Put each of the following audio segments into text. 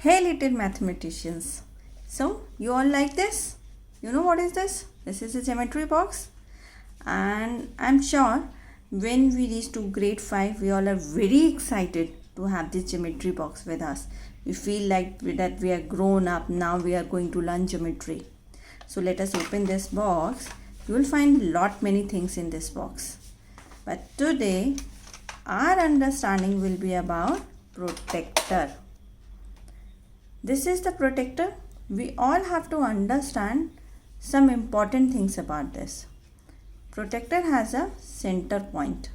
Hey little mathematicians. So you all like this? You know what is this? This is a geometry box, and I'm sure when we reach to grade 5 we all are very excited to have this geometry box with us. We feel like that we are grown up now, we are going to learn geometry. So let us open this box. You will find lot many things in this box. But today our understanding will be about protector. This is the protector. We all have to understand some important things about this. Protector has a center point.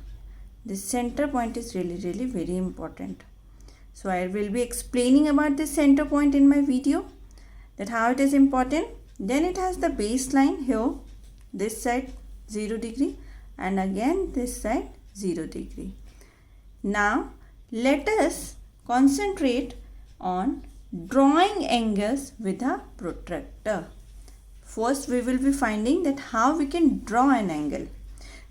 This center point is really very important. So I will be explaining about this center point in my video, that how it is important. Then it has the baseline here, this side 0 degree, and again this side 0 degree. Now let us concentrate on drawing angles with a protractor. First we will be finding that how we can draw an angle.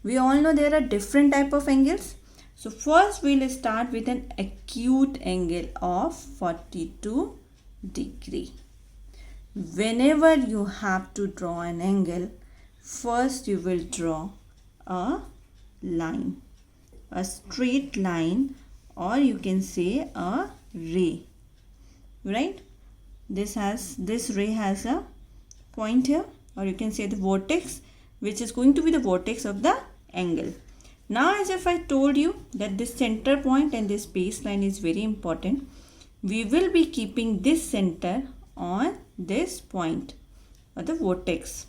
We all know there are different type of angles. So first we will start with an acute angle of 42 degree. Whenever you have to draw an angle, first you will draw a line, a straight line, or you can say a ray. Right, this ray has a point here, or you can say the vortex, which is going to be the vortex of the angle. Now as if I told you that this center point and this baseline is very important, we will be keeping this center on this point or the vortex,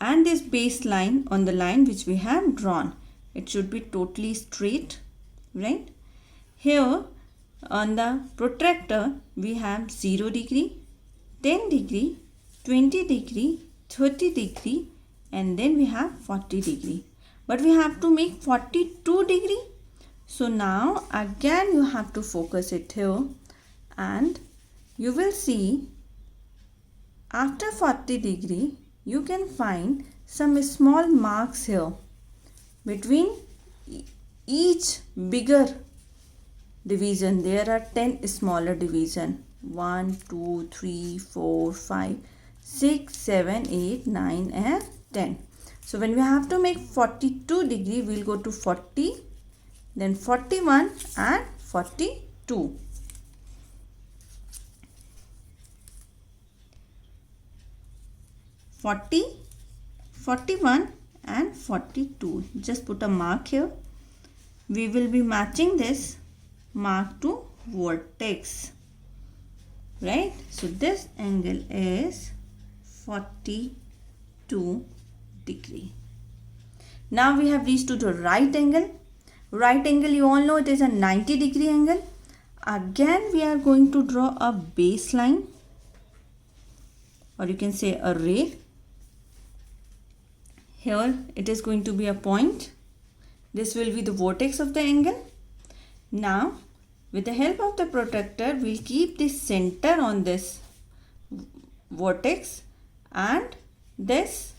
and this baseline on the line which we have drawn. It should be totally straight. Right, here on the protractor we have 0 degree, 10 degree, 20 degree, 30 degree, and then we have 40 degree. But we have to make 42 degree. So now again you have to focus it here, and you will see after 40 degree you can find some small marks here between each bigger division. There are 10 smaller division. 1, 2, 3, 4, 5, 6, 7, 8, 9 and 10. So when we have to make 42 degree, we will go to 40, then 41 and 42. (40), 41 and 42. Just put a mark here. We will be matching this mark to vortex. Right, so this angle is 42 degree. Now we have reached to the right angle. Right angle, you all know it is a 90 degree angle. Again we are going to draw a baseline, or you can say a ray. Here it is going to be a point. This will be the vortex of the angle. Now with the help of the protractor, we'll keep the center on this vortex and this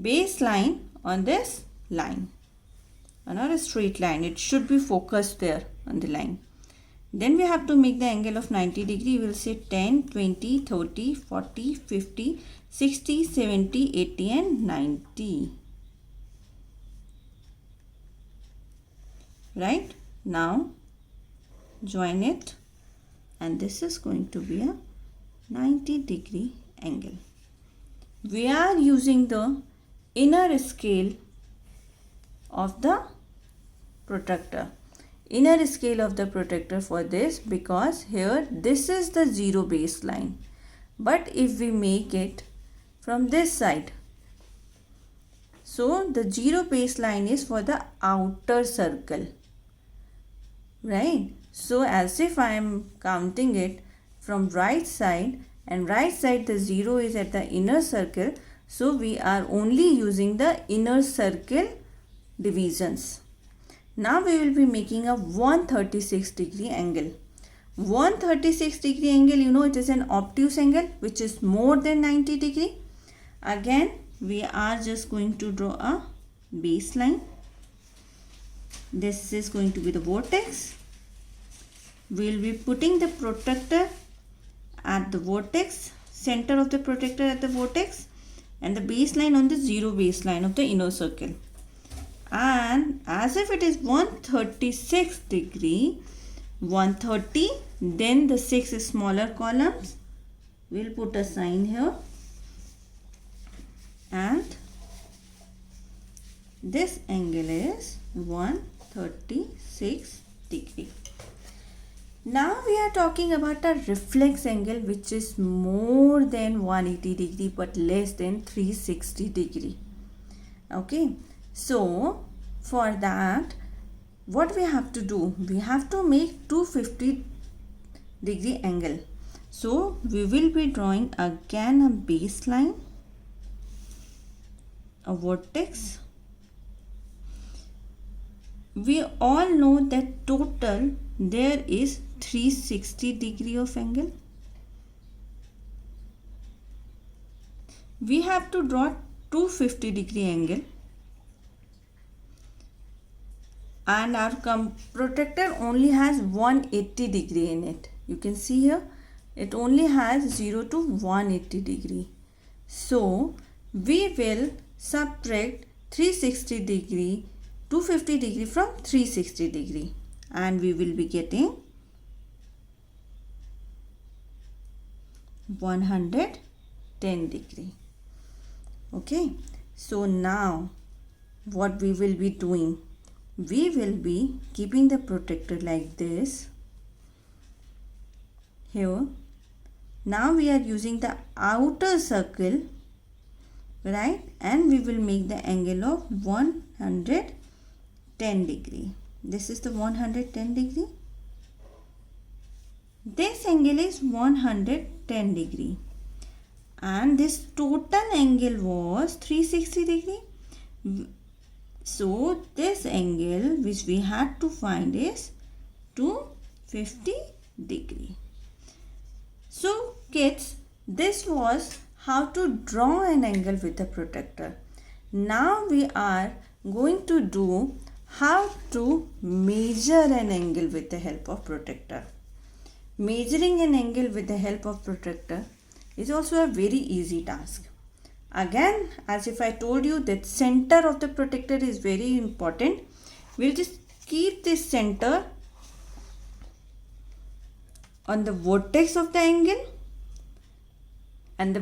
baseline on this line, not a straight line. It should be focused there on the line. Then we have to make the angle of 90 degree. We'll say 10, 20, 30, 40, 50, 60, 70, 80 and 90. Right, now join it, and this is going to be a 90 degree angle. We are using the inner scale of the protractor. Inner scale of the protractor for this, because here this is the 0 baseline. But if we make it from this side, so the 0 baseline is for the outer circle. Right, so as if I am counting it from right side, and right side the 0 is at the inner circle, so we are only using the inner circle divisions. Now we will be making a 136 degree angle. 136 degree angle, you know, it is an obtuse angle which is more than 90 degree. Again we are just going to draw a baseline. This is going to be the vortex, we'll be putting the protractor at the vertex, center of the protractor at the vertex, and the baseline on the zero baseline of the inner circle. And as if it is 136 degree, 130, then the 6 smaller columns, we'll put a sign here, and this angle is 136 degree. Now we are talking about a reflex angle which is more than 180 degree but less than 360 degree. Okay, so for that what we have to do, we have to make 250 degree angle. So we will be drawing again a baseline, a vertex. We all know that total there is 360 degree of angle. We have to draw 250 degree angle, and our protractor only has 180 degree in it. You can see here it only has 0 to 180 degree. So we will subtract 360 degree, 250 degree from 360 degree, and we will be getting 110 degree. Okay, so now what we will be doing, we will be keeping the protractor like this here. Now we are using the outer circle, right, and we will make the angle of 110 degree. This is the 110 degree. This angle is 110 degree, and this total angle was 360 degree. So this angle which we had to find is 250 degree. So kids, this was how to draw an angle with a protractor. Now we are going to do how to measure an angle with the help of protractor. Measuring an angle with the help of protractor is also a very easy task. Again, as if I told you that center of the protractor is very important, we'll just keep this center on the vertex of the angle and the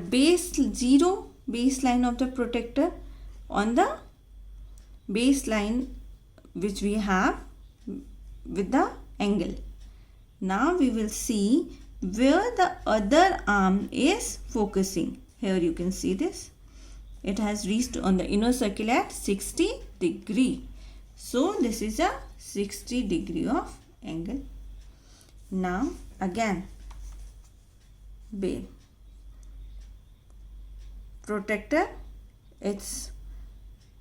zero baseline of the protractor on the baseline which we have with the angle. Now we will see where the other arm is focusing. Here you can see this. It has reached on the inner circle at 60 degree. So this is a 60 degree of angle. Now again, protractor, its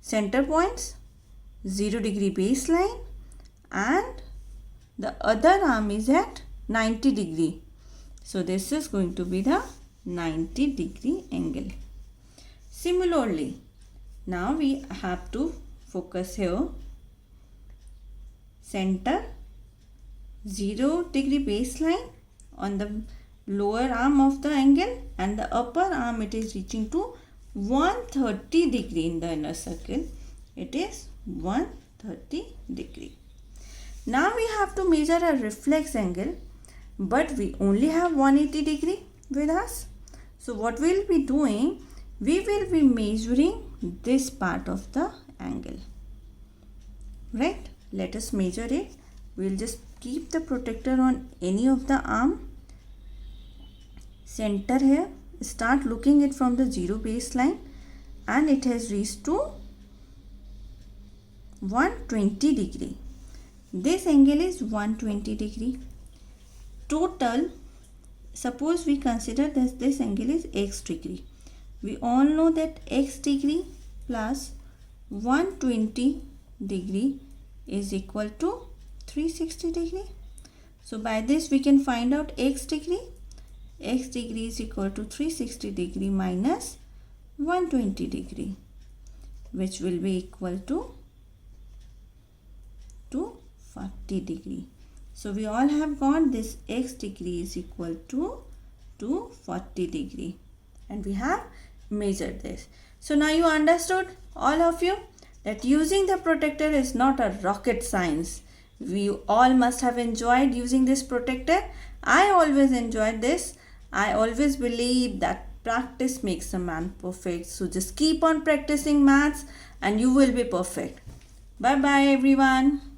center points, 0 degree baseline, and the other arm is at 90 degree. So this is going to be the 90 degree angle. Similarly, now we have to focus here, center, 0 degree baseline on the lower arm of the angle, and the upper arm it is reaching to 130 degree in the inner circle. It is 130 degree. Now we have to measure a reflex angle, but we only have 180 degree with us. So what we will be doing, we will be measuring this part of the angle, right? Let us measure it. We will just keep the protractor on any of the arm, center here, start looking it from the 0 baseline, and it has reached to 120 degree. This angle is 120 degree. Total, suppose we consider that this angle is x degree. We all know that x degree plus 120 degree is equal to 360 degree. So by this we can find out x degree. X degree is equal to 360 degree minus 120 degree, which will be equal to 240 degree. So we all have got this x degree is equal to 40 degree, and we have measured this. So now you understood, all of you, that using the protector is not a rocket science. We all must have enjoyed using this protector. I always enjoyed this. I always believe that practice makes a man perfect. So just keep on practicing maths and you will be perfect. Bye bye everyone.